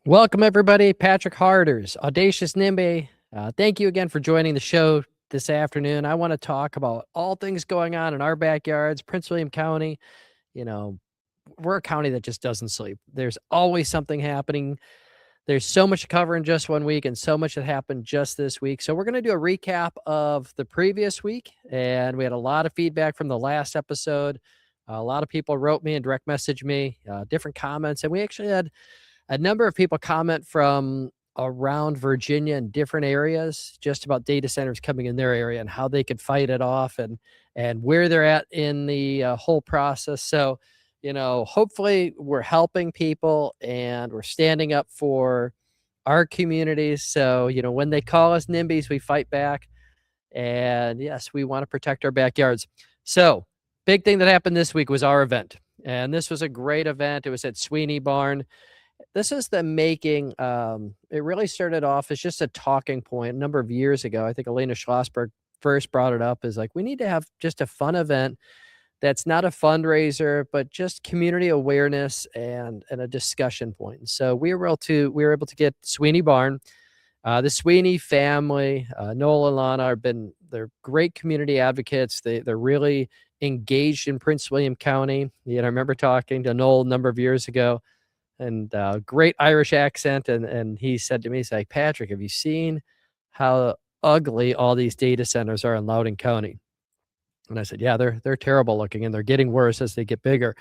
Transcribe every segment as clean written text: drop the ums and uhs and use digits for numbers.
Welcome, everybody. Patrick Harders, Audacious NIMBY. Thank you again for joining the show this afternoon. I want to talk about all things going on in our backyards, Prince William County. You know, we're a county that just doesn't sleep. There's always something happening. There's so much to cover in just 1 week and so much that happened just this week. So we're going to do a recap of the previous week. And we had a lot of feedback from the last episode. A lot of people wrote me and direct messaged me different comments. And we actually had a number of people comment from around Virginia and different areas just about data centers coming in their area and how they could fight it off and where they're at in the whole process. So, hopefully we're helping people and we're standing up for our communities. So, when they call us NIMBYs, we fight back. And yes, we want to protect our backyards. So, big thing that happened this week was our event. And this was a great event. It was at Sweeney Barn. This is the making. It really started off as just a talking point a number of years ago. I think Elena Schlossberg first brought it up as like, we need to have just a fun event that's not a fundraiser, but just community awareness and a discussion point. And so we were able to get Sweeney Barn. The Sweeney family, Noel and Lana, they're great community advocates. They're really engaged in Prince William County. I remember talking to Noel a number of years ago, and great Irish accent. And he said to me, he's like, Patrick, have you seen how ugly all these data centers are in Loudoun County? And I said, yeah, they're terrible looking and they're getting worse as they get bigger.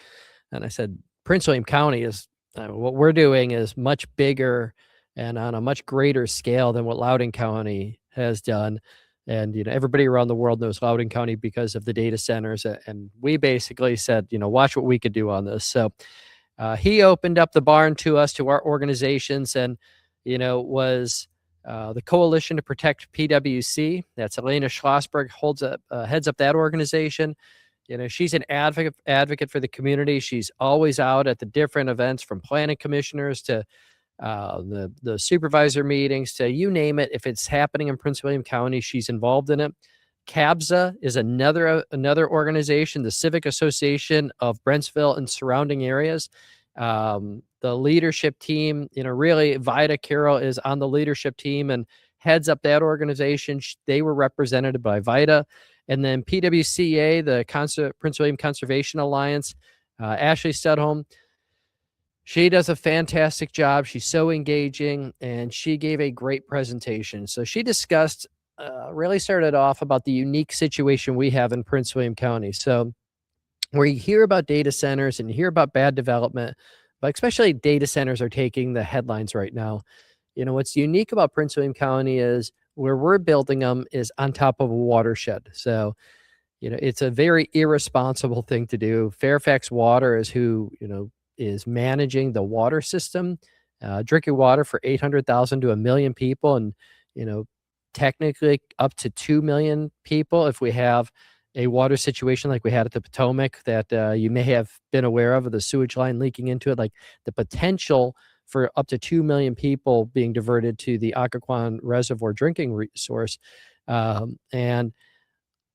And I said, Prince William County is what we're doing is much bigger and on a much greater scale than what Loudoun County has done. And, everybody around the world knows Loudoun County because of the data centers. And we basically said, watch what we could do on this. So he opened up the barn to us, to our organizations, and, was the Coalition to Protect PWC. That's Elena Schlossberg heads up that organization. She's an advocate for the community. She's always out at the different events, from planning commissioners to the supervisor meetings to you name it. If it's happening in Prince William County, she's involved in it. CABSA is another organization, the Civic Association of Brentsville and surrounding areas. The leadership team, really Vida Carroll is on the leadership team and heads up that organization. They were represented by Vida. And then PWCA, the Prince William Conservation Alliance, Ashley Studholm, she does a fantastic job. She's so engaging, and she gave a great presentation. So she discussed, really started off about the unique situation we have in Prince William County. So where you hear about data centers and you hear about bad development, but especially data centers are taking the headlines right now. What's unique about Prince William County is where we're building them is on top of a watershed. So, it's a very irresponsible thing to do. Fairfax Water is who, is managing the water system, drinking water for 800,000 to 1 million people. And, technically up to 2 million people if we have a water situation like we had at the Potomac that you may have been aware of the sewage line leaking into it, like the potential for up to 2 million people being diverted to the Occoquan Reservoir drinking resource. And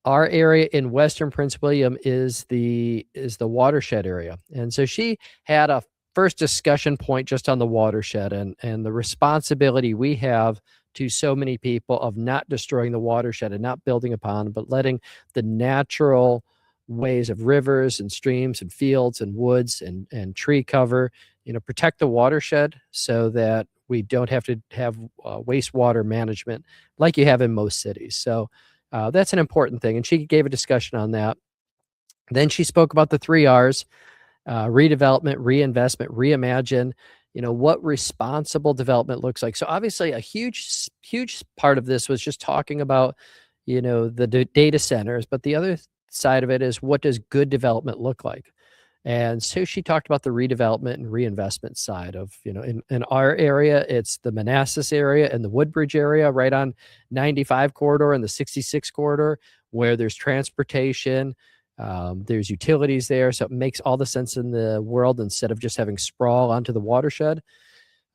our area in Western Prince William is the watershed area. And so she had a first discussion point just on the watershed and the responsibility we have to so many people of not destroying the watershed and not building a pond, but letting the natural ways of rivers and streams and fields and woods and tree cover, protect the watershed so that we don't have to have wastewater management like you have in most cities. So that's an important thing. And she gave a discussion on that. Then she spoke about the 3 R's, redevelopment, reinvestment, reimagine, what responsible development looks like. So obviously a huge part of this was just talking about, the data centers, but the other side of it is, what does good development look like? And so she talked about the redevelopment and reinvestment side of, in our area, it's the Manassas area and the Woodbridge area right on 95 corridor and the 66 corridor, where there's transportation, there's utilities there. So it makes all the sense in the world instead of just having sprawl onto the watershed.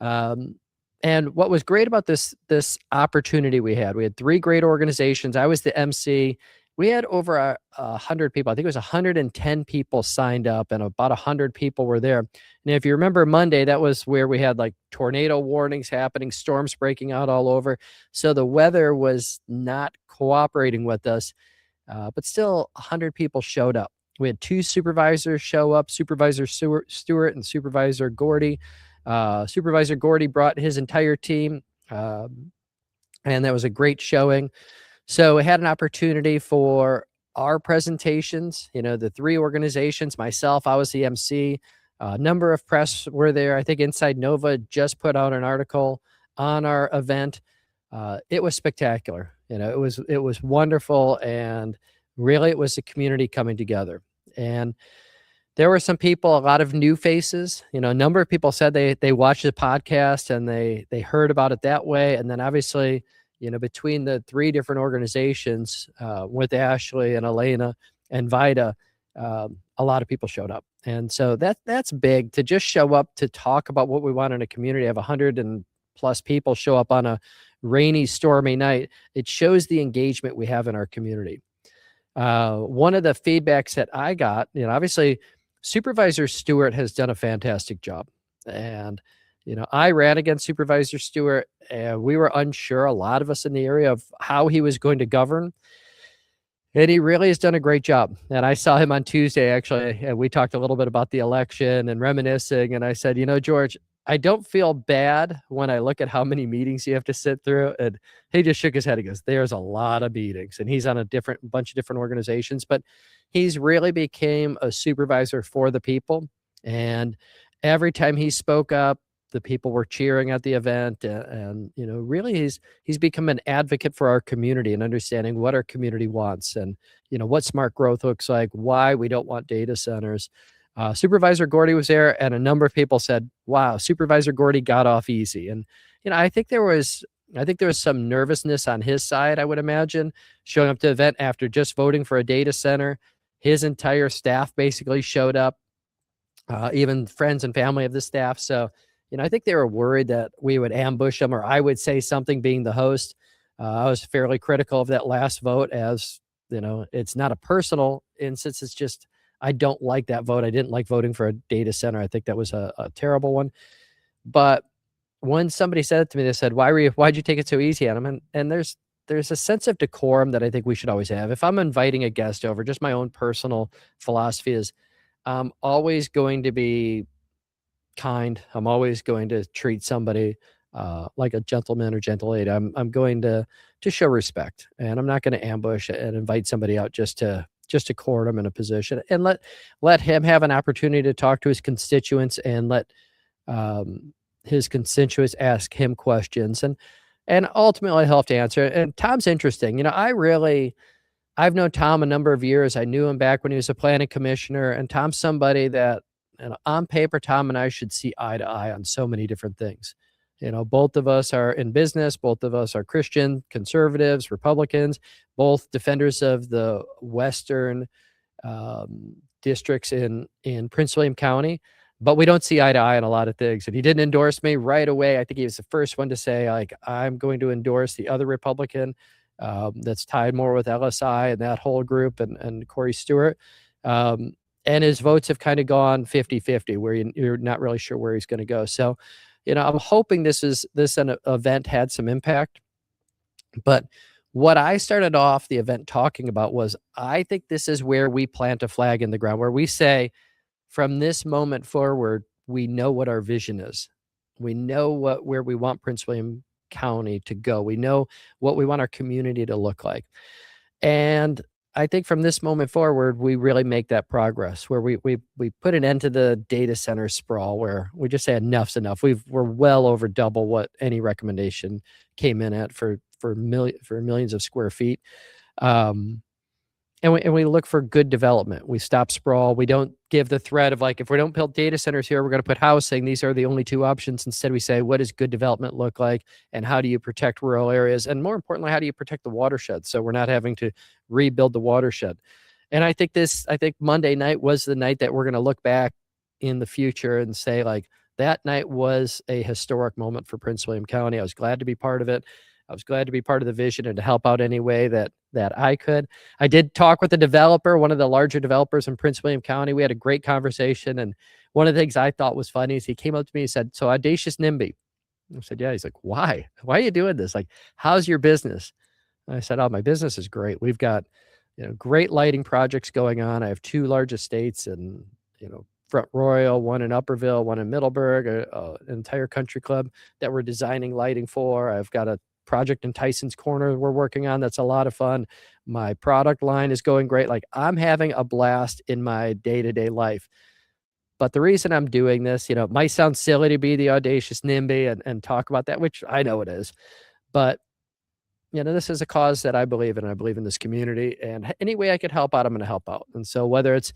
And what was great about this opportunity we had 3 great organizations. I was the MC, we had over 100 people. I think it was 110 people signed up, and about 100 people were there. And if you remember Monday, that was where we had like tornado warnings happening, storms breaking out all over. So the weather was not cooperating with us, but still 100 people showed up. We had 2 supervisors show up, Supervisor Stewart and Supervisor Gordy. Supervisor Gordy brought his entire team, and that was a great showing. So we had an opportunity for our presentations, the 3 organizations, myself, I was the MC, a number of press were there. I think Inside Nova just put out an article on our event. It was spectacular. It was wonderful, and really it was the community coming together. And there were some people, a lot of new faces. A number of people said they watched the podcast and they heard about it that way. And then obviously, between the 3 different organizations, with Ashley and Elena and Vida, a lot of people showed up. And so that's big, to just show up to talk about what we want in a community. Have 100 and plus people show up on a rainy, stormy night. It shows the engagement we have in our community. One of the feedbacks that I got, obviously Supervisor Stewart has done a fantastic job. And, I ran against Supervisor Stewart, and we were unsure, a lot of us in the area, of how he was going to govern. And he really has done a great job. And I saw him on Tuesday, actually, and we talked a little bit about the election and reminiscing. And I said, George, I don't feel bad when I look at how many meetings you have to sit through. And he just shook his head. He goes, there's a lot of meetings. And he's on a bunch of different organizations, but he's really became a supervisor for the people. And every time he spoke up, the people were cheering at the event. And really he's become an advocate for our community and understanding what our community wants and, what smart growth looks like, why we don't want data centers. Supervisor Gordy was there, and a number of people said, wow, Supervisor Gordy got off easy. And, I think there was some nervousness on his side, I would imagine, showing up to the event after just voting for a data center. His entire staff basically showed up, even friends and family of the staff. So, I think they were worried that we would ambush them, or I would say something being the host. I was fairly critical of that last vote, as, it's not a personal instance. It's just, I don't like that vote. I didn't like voting for a data center. I think that was a terrible one. But when somebody said it to me, they said, why'd you take it so easy on them? And there's a sense of decorum that I think we should always have. If I'm inviting a guest over, just my own personal philosophy is I'm always going to be kind. I'm always going to treat somebody like a gentleman or gentle lady. I'm going to show respect, and I'm not going to ambush and invite somebody out just to court him in a position, and let him have an opportunity to talk to his constituents, and let his constituents ask him questions, and ultimately he'll have to answer. And Tom's interesting. I've known Tom a number of years. I knew him back when he was a planning commissioner, and Tom's somebody that, on paper, Tom and I should see eye to eye on so many different things. Both of us are in business. Both of us are Christian, conservatives, Republicans, both defenders of the Western districts in Prince William County, but we don't see eye to eye on a lot of things. And he didn't endorse me right away. I think he was the first one to say, like, I'm going to endorse the other Republican that's tied more with LSI and that whole group, and Corey Stewart. And his votes have kind of gone 50-50, where you're not really sure where he's going to go. So, I'm hoping this event had some impact. But what I started off the event talking about was, I think this is where we plant a flag in the ground, where we say, from this moment forward, we know what our vision is. We know where we want Prince William County to go. We know what we want our community to look like. And I think from this moment forward, we really make that progress, where we put an end to the data center sprawl, where we just say enough's enough. We're well over double what any recommendation came in at for millions of square feet. And we look for good development. We stop sprawl. We don't give the threat of, like, if we don't build data centers here, we're going to put housing. These are the only 2 options. Instead, we say, what does good development look like? And how do you protect rural areas? And more importantly, how do you protect the watershed, so we're not having to rebuild the watershed? And I think Monday night was the night that we're going to look back in the future and say, like, that night was a historic moment for Prince William County. I was glad to be part of it. I was glad to be part of the vision and to help out any way that I could. I did talk with the developer, one of the larger developers in Prince William County. We had a great conversation, and one of the things I thought was funny is he came up to me and said, "So Audacious NIMBY." I said, "Yeah." He's like, "Why? Why are you doing this? Like, how's your business?" And I said, "Oh, my business is great. We've got, great lighting projects going on. I have 2 large estates in, Front Royal, one in Upperville, one in Middleburg, an entire country club that we're designing lighting for. I've got a project in Tyson's Corner we're working on that's a lot of fun. My product line is going great. Like, I'm having a blast in my day-to-day life." But the reason I'm doing this, it might sound silly to be the Audacious NIMBY and talk about that, which I know it is, but this is a cause that I believe in. I believe in this community, and any way I could help out, I'm going to help out. And so whether it's,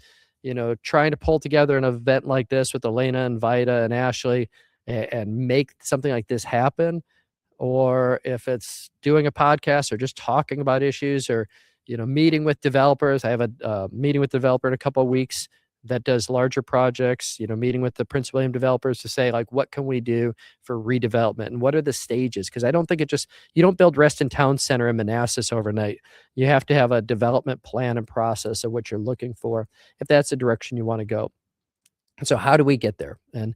trying to pull together an event like this with Elena and Vida and Ashley and make something like this happen, or if it's doing a podcast or just talking about issues or, meeting with developers. I have a meeting with the developer in a couple of weeks that does larger projects, meeting with the Prince William developers to say, like, what can we do for redevelopment and what are the stages? Because I don't think you don't build Reston Town Center in Manassas overnight. You have to have a development plan and process of what you're looking for if that's the direction you want to go. And so how do we get there? And,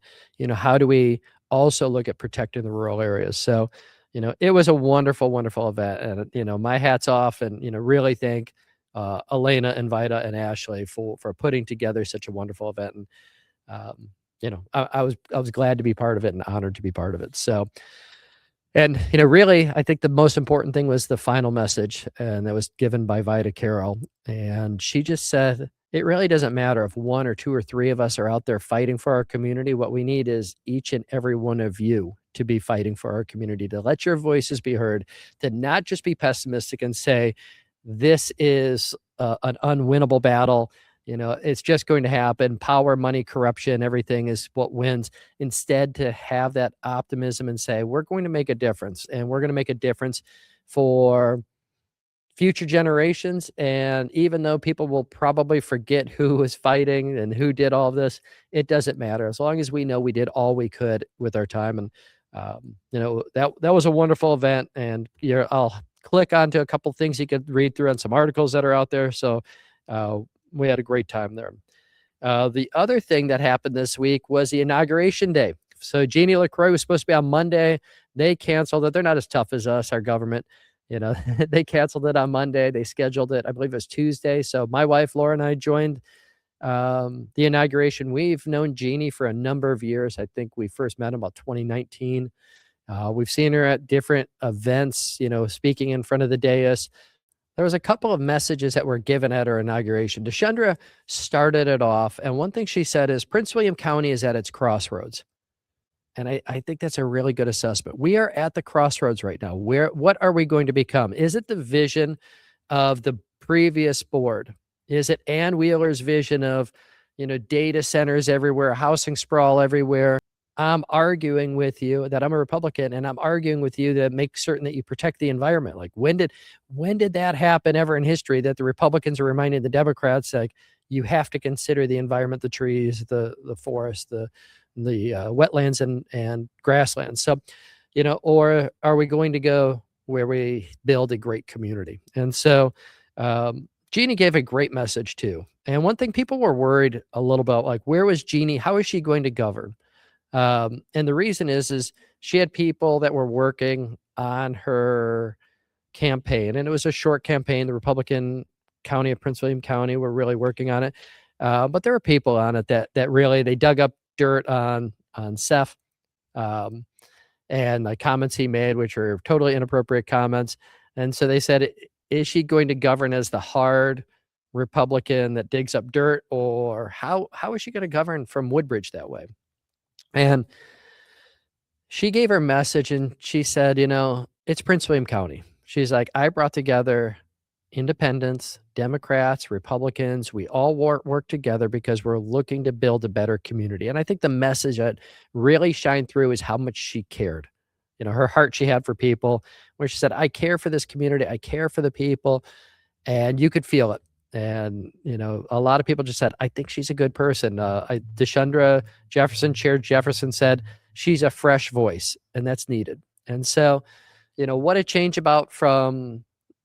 how do we also look at protecting the rural areas? So, it was a wonderful, wonderful event. And, my hat's off and, really thank Elena and Vida and Ashley for putting together such a wonderful event. And, I was glad to be part of it and honored to be part of it. So, and, really, I think the most important thing was the final message, and that was given by Vida Carroll. And she just said, it really doesn't matter if 1 or 2 or 3 of us are out there fighting for our community. What we need is each and every one of you to be fighting for our community, to let your voices be heard, to not just be pessimistic and say, this is an unwinnable battle. It's just going to happen. Power, money, corruption, everything is what wins. Instead, to have that optimism and say, we're going to make a difference, and we're going to make a difference for future generations. And even though people will probably forget who was fighting and who did all of this, it doesn't matter. As long as we know we did all we could with our time. And, that was a wonderful event. And I'll click onto a couple things you could read through on some articles that are out there. So we had a great time there. The other thing that happened this week was the inauguration day. So Jeannie LaCroix was supposed to be on Monday. They canceled it. They're not as tough as us, our government. They canceled it on Monday. They scheduled it, I believe it was Tuesday. So my wife, Laura, and I joined the inauguration. We've known Jeannie for a number of years. I think we first met in about 2019. We've seen her at different events, speaking in front of the dais. There was a couple of messages that were given at her inauguration. Deshandra started it off, and one thing she said is Prince William County is at its crossroads. And I think that's a really good assessment. We are at the crossroads right now. What are we going to become? Is it the vision of the previous board? Is it Ann Wheeler's vision of, data centers everywhere, housing sprawl everywhere? I'm arguing with you that I'm a Republican, and I'm arguing with you to make certain that you protect the environment. Like, when did that happen ever in history, that the Republicans are reminding the Democrats, like, you have to consider the environment, the trees, the forest, the wetlands and grasslands. So, or are we going to go where we build a great community? And so Jeannie gave a great message too. And one thing people were worried a little about, like, where was Jeannie? How is she going to govern? And the reason is she had people that were working on her campaign, and it was a short campaign. The Republican County of Prince William County were really working on it. But there were people on it that really, they dug up dirt on Seth, and the comments he made, which were totally inappropriate comments. And so they said, is she going to govern as the hard Republican that digs up dirt, or how is she going to govern from Woodbridge that way? And she gave her message, and she said, it's Prince William County. She's like, I brought together independents, Democrats, Republicans. We all work together because we're looking to build a better community. And I think the message that really shined through is how much she cared. Her heart she had for people, where she said, I care for this community. I care for the people. And you could feel it. And, a lot of people just said, I think she's a good person. Deshandra Jefferson, Chair Jefferson, said she's a fresh voice, and that's needed. And so, what a change about from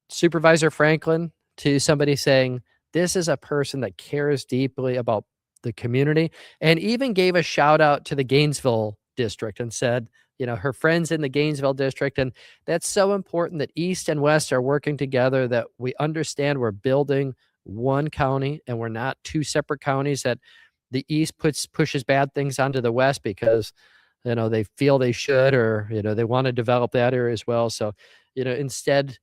Supervisor Franklin to somebody saying, this is a person that cares deeply about the community, and even gave a shout out to the Gainesville district and said, her friends in the Gainesville district. And that's so important that East and West are working together, that we understand we're building one county and we're not two separate counties, that the East pushes bad things onto the West because, they feel they should, or, they want to develop that area as well. So, instead,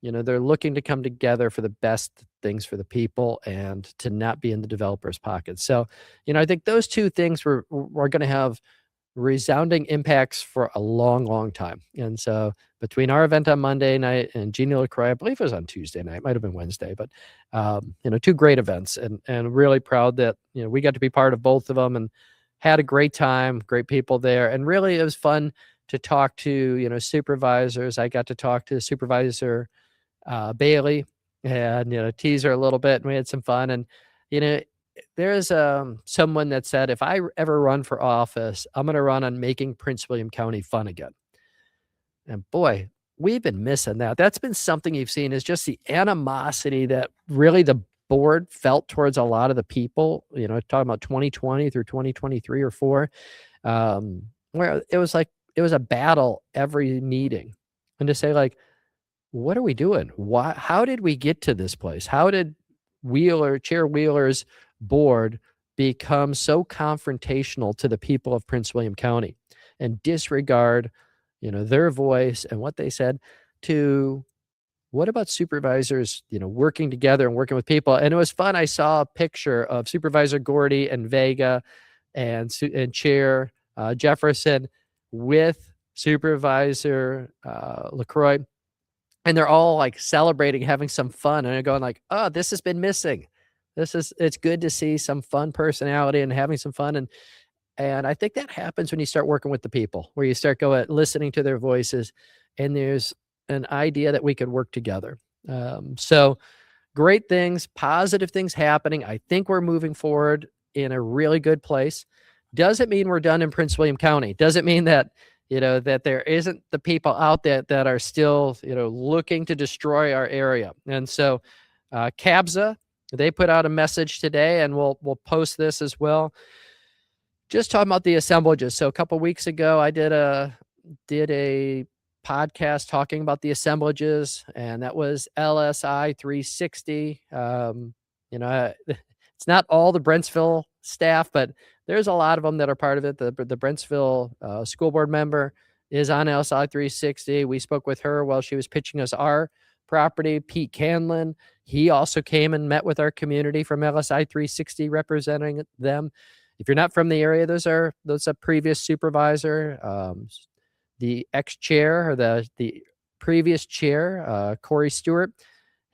they're looking to come together for the best things for the people and to not be in the developer's pockets. So, I think those two things we're going to have resounding impacts for a long, long time. And so between our event on Monday night and Jeannie Lacroix, I believe it was on Tuesday night, might have been Wednesday, but, two great events, and really proud that, we got to be part of both of them and had a great time, great people there. And really it was fun to talk to, supervisors. I got to talk to Supervisor Bailey and, tease her a little bit, and we had some fun. And, there's someone that said, if I ever run for office, I'm going to run on making Prince William County fun again. And boy, we've been missing that. That's been something you've seen, is just the animosity that really the board felt towards a lot of the people, talking about 2020 through 2023 or 4, where it was a battle every meeting. And to say, like, what are we doing? How did we get to this place? How did Chair Wheeler's board become so confrontational to the people of Prince William County and disregard, their voice and what they said? To what about supervisors, working together and working with people? And it was fun. I saw a picture of Supervisor Gordy and Vega and Chair Jefferson with Supervisor Lacroix. And they're all like celebrating, having some fun. And they're going like, oh, this has been missing. It's good to see some fun personality and having some fun. And I think that happens when you start working with the people, where you start listening to their voices, and there's an idea that we could work together. So great things, positive things happening. I think we're moving forward in a really good place. Doesn't mean we're done in Prince William County. Doesn't mean that, that there isn't the people out there that are still, looking to destroy our area. And so CABSA, they put out a message today, and we'll post this as well, just talking about the assemblages. So a couple of weeks ago, I did a podcast talking about the assemblages, and that was LSI 360. It's not all the Brentsville staff, but there's a lot of them that are part of it. The Brentsville school board member is on LSI 360. We spoke with her while she was pitching us our property. Pete Canlin, he also came and met with our community from LSI 360, representing them. If you're not from the area, those are a previous supervisor, the ex-chair, or the previous chair, Corey Stewart,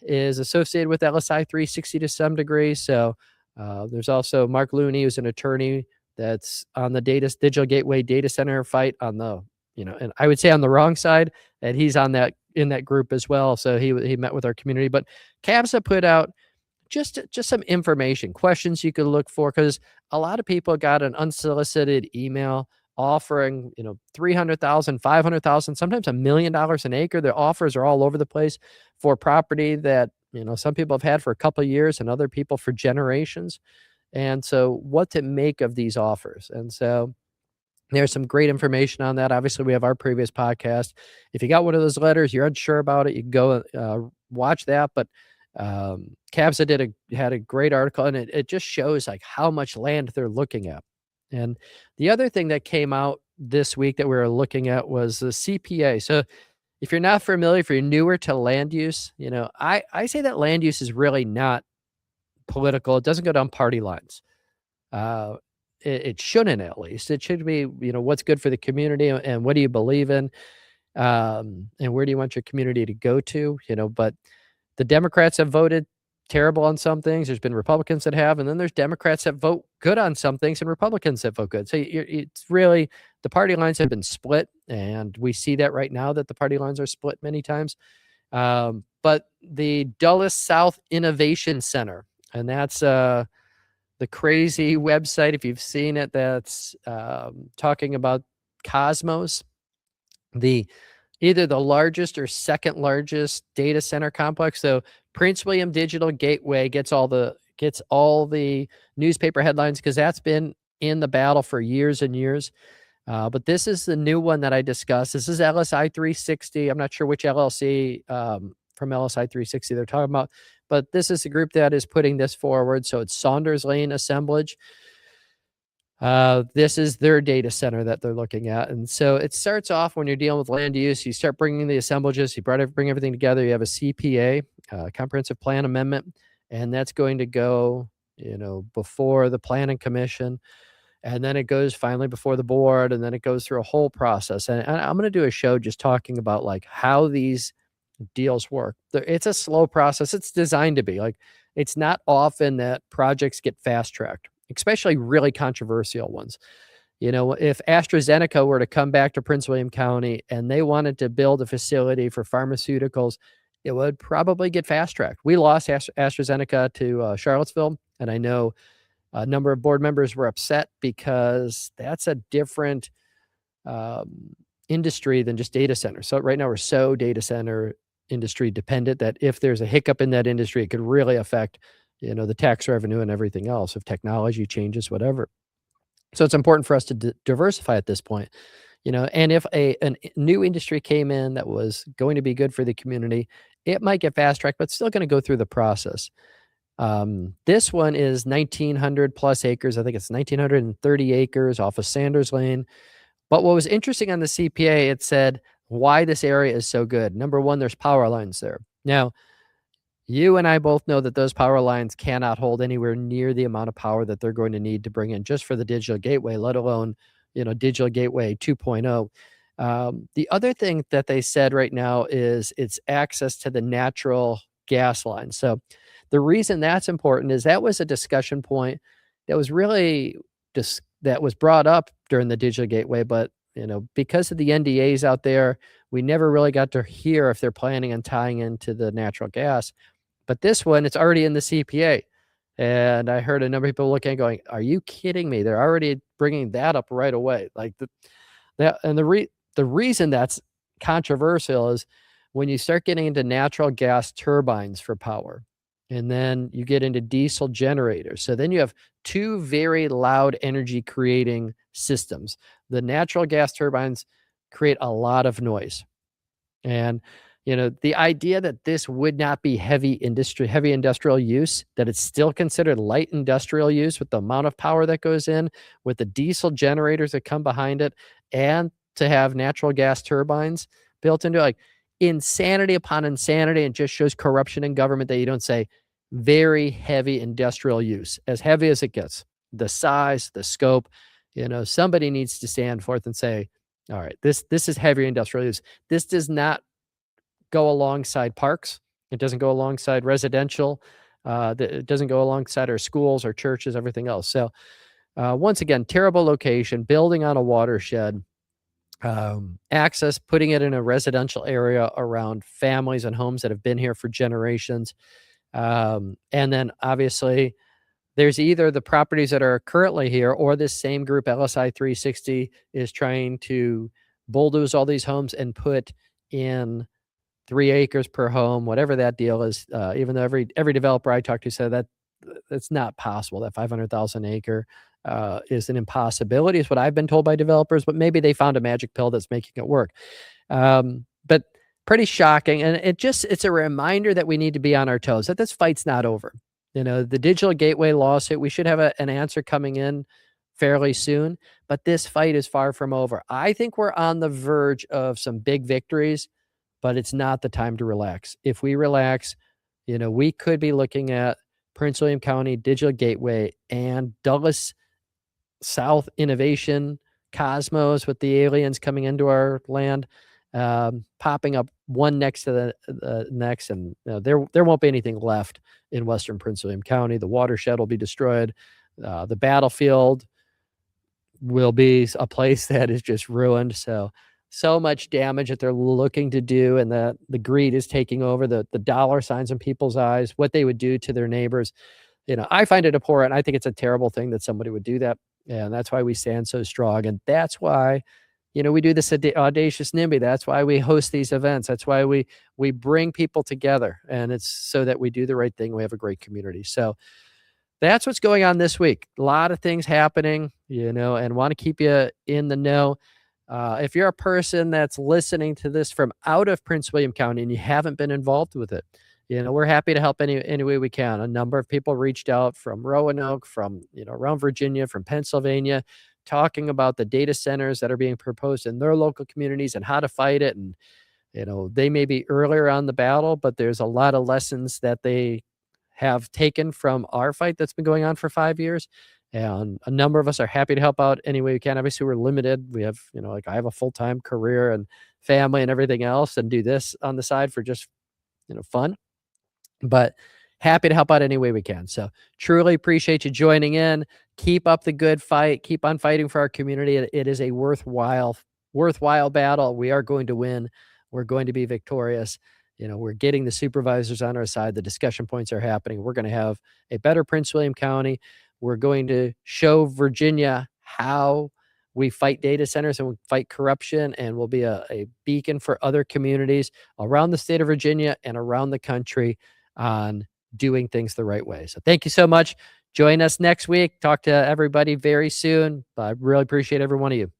is associated with LSI 360 to some degree. So there's also Mark Looney, who's an attorney that's on the Digital Gateway data center fight on the, and I would say on the wrong side, and he's in that group as well. So he met with our community. But CABSA put out just some information, questions you could look for, because a lot of people got an unsolicited email offering, $300,000, $500,000, sometimes $1 million an acre. The offers are all over the place for property that, some people have had for a couple of years and other people for generations. And so what to make of these offers? And so there's some great information on that. Obviously, we have our previous podcast. If you got one of those letters, you're unsure about it, you can go watch that. But CABSA had a great article, and it just shows like how much land they're looking at. And the other thing that came out this week that we were looking at was the CPA. So if you're not familiar, if you're newer to land use, I say that land use is really not political. It doesn't go down party lines. It shouldn't, at least. It should be, what's good for the community and what do you believe in, and where do you want your community to go to, but the Democrats have voted terrible on some things. There's been Republicans that have, and then there's Democrats that vote good on some things and Republicans that vote good. So it's really, the party lines have been split, and we see that right now, that the party lines are split many times. But the Dulles South Innovation Center, and that's the crazy website, if you've seen it, that's talking about Cosmos. The either the largest or second largest data center complex. So Prince William Digital Gateway gets all the newspaper headlines because that's been in the battle for years and years. But this is the new one that I discussed. This is LSI 360. I'm not sure which LLC from LSI 360 they're talking about, but this is the group that is putting this forward. So it's Saunders Lane Assemblage. This is their data center that they're looking at. And so it starts off when you're dealing with land use, you start bringing the assemblages, bring everything together. You have a CPA, comprehensive plan amendment, and that's going to go, before the planning commission. And then it goes finally before the board, and then it goes through a whole process. And I'm going to do a show just talking about like how these deals work. It's a slow process. It's designed to be like, it's not often that projects get fast tracked, especially really controversial ones. If AstraZeneca were to come back to Prince William County and they wanted to build a facility for pharmaceuticals, it would probably get fast tracked. We lost AstraZeneca to Charlottesville, and I know a number of board members were upset because that's a different industry than just data centers. So right now we're so data center industry dependent that if there's a hiccup in that industry, it could really affect, the tax revenue and everything else if technology changes, whatever. So it's important for us to diversify at this point, and if a new industry came in that was going to be good for the community, it might get fast tracked, but still going to go through the process. This one is 1,900 plus acres. I think it's 1,930 acres off of Sanders Lane. But what was interesting on the CPA, it said why this area is so good. Number one, there's power lines there. Now, you and I both know that those power lines cannot hold anywhere near the amount of power that they're going to need to bring in just for the digital gateway, let alone, digital gateway 2.0. The other thing that they said right now is it's access to the natural gas line. So the reason that's important is that was a discussion point that was really that was brought up during the digital gateway, but because of the NDAs out there, we never really got to hear if they're planning on tying into the natural gas. But this one, it's already in the CPA. And I heard a number of people looking and going, are you kidding me? They're already bringing that up right away. Like the reason that's controversial is when you start getting into natural gas turbines for power, and then you get into diesel generators. So then you have two very loud energy creating systems. The natural gas turbines create a lot of noise. And, the idea that this would not be heavy industrial use, that it's still considered light industrial use with the amount of power that goes in, with the diesel generators that come behind it, and to have natural gas turbines built into it, like insanity upon insanity, and just shows corruption in government that you don't say very heavy industrial use, as heavy as it gets, the size, the scope, somebody needs to stand forth and say, all right, this is heavy industrial use. This does not go alongside parks. It doesn't go alongside residential. It doesn't go alongside our schools, our churches, everything else. So once again, terrible location, building on a watershed, access, putting it in a residential area around families and homes that have been here for generations. And then obviously there's either the properties that are currently here or this same group, LSI 360, is trying to bulldoze all these homes and put in 3 acres per home, whatever that deal is. Even though every developer I talked to said that that's not possible. That 500,000 acre is an impossibility, is what I've been told by developers, but maybe they found a magic pill that's making it work. But pretty shocking. And it's a reminder that we need to be on our toes, that this fight's not over. The digital gateway lawsuit, we should have an answer coming in fairly soon, but this fight is far from over. I think we're on the verge of some big victories, but it's not the time to relax. If we relax, we could be looking at Prince William County Digital Gateway and Douglas South Innovation, Cosmos with the aliens coming into our land, popping up one next to the next, and there won't be anything left in Western Prince William County. The watershed will be destroyed. The battlefield will be a place that is just ruined. So much damage that they're looking to do, and the greed is taking over, the dollar signs in people's eyes, what they would do to their neighbors. I find it abhorrent. I think it's a terrible thing that somebody would do that. And that's why we stand so strong. And that's why, we do this Audacious NIMBY. That's why we host these events. That's why we bring people together, and it's so that we do the right thing. We have a great community. So that's what's going on this week. A lot of things happening, and want to keep you in the know. If you're a person that's listening to this from out of Prince William County and you haven't been involved with it, we're happy to help any way we can. A number of people reached out from Roanoke, from, around Virginia, from Pennsylvania, talking about the data centers that are being proposed in their local communities and how to fight it. And, they may be earlier on the battle, but there's a lot of lessons that they have taken from our fight that's been going on for 5 years. And a number of us are happy to help out any way we can. Obviously, we're limited. We have, like I have a full-time career and family and everything else, and do this on the side for just, fun. But happy to help out any way we can. So truly appreciate you joining in. Keep up the good fight. Keep on fighting for our community. It is a worthwhile battle. We are going to win. We're going to be victorious. We're getting the supervisors on our side. The discussion points are happening. We're going to have a better Prince William County. We're going to show Virginia how we fight data centers and we fight corruption, and we'll be a beacon for other communities around the state of Virginia and around the country on doing things the right way. So thank you so much. Join us next week. Talk to everybody very soon. I really appreciate every one of you.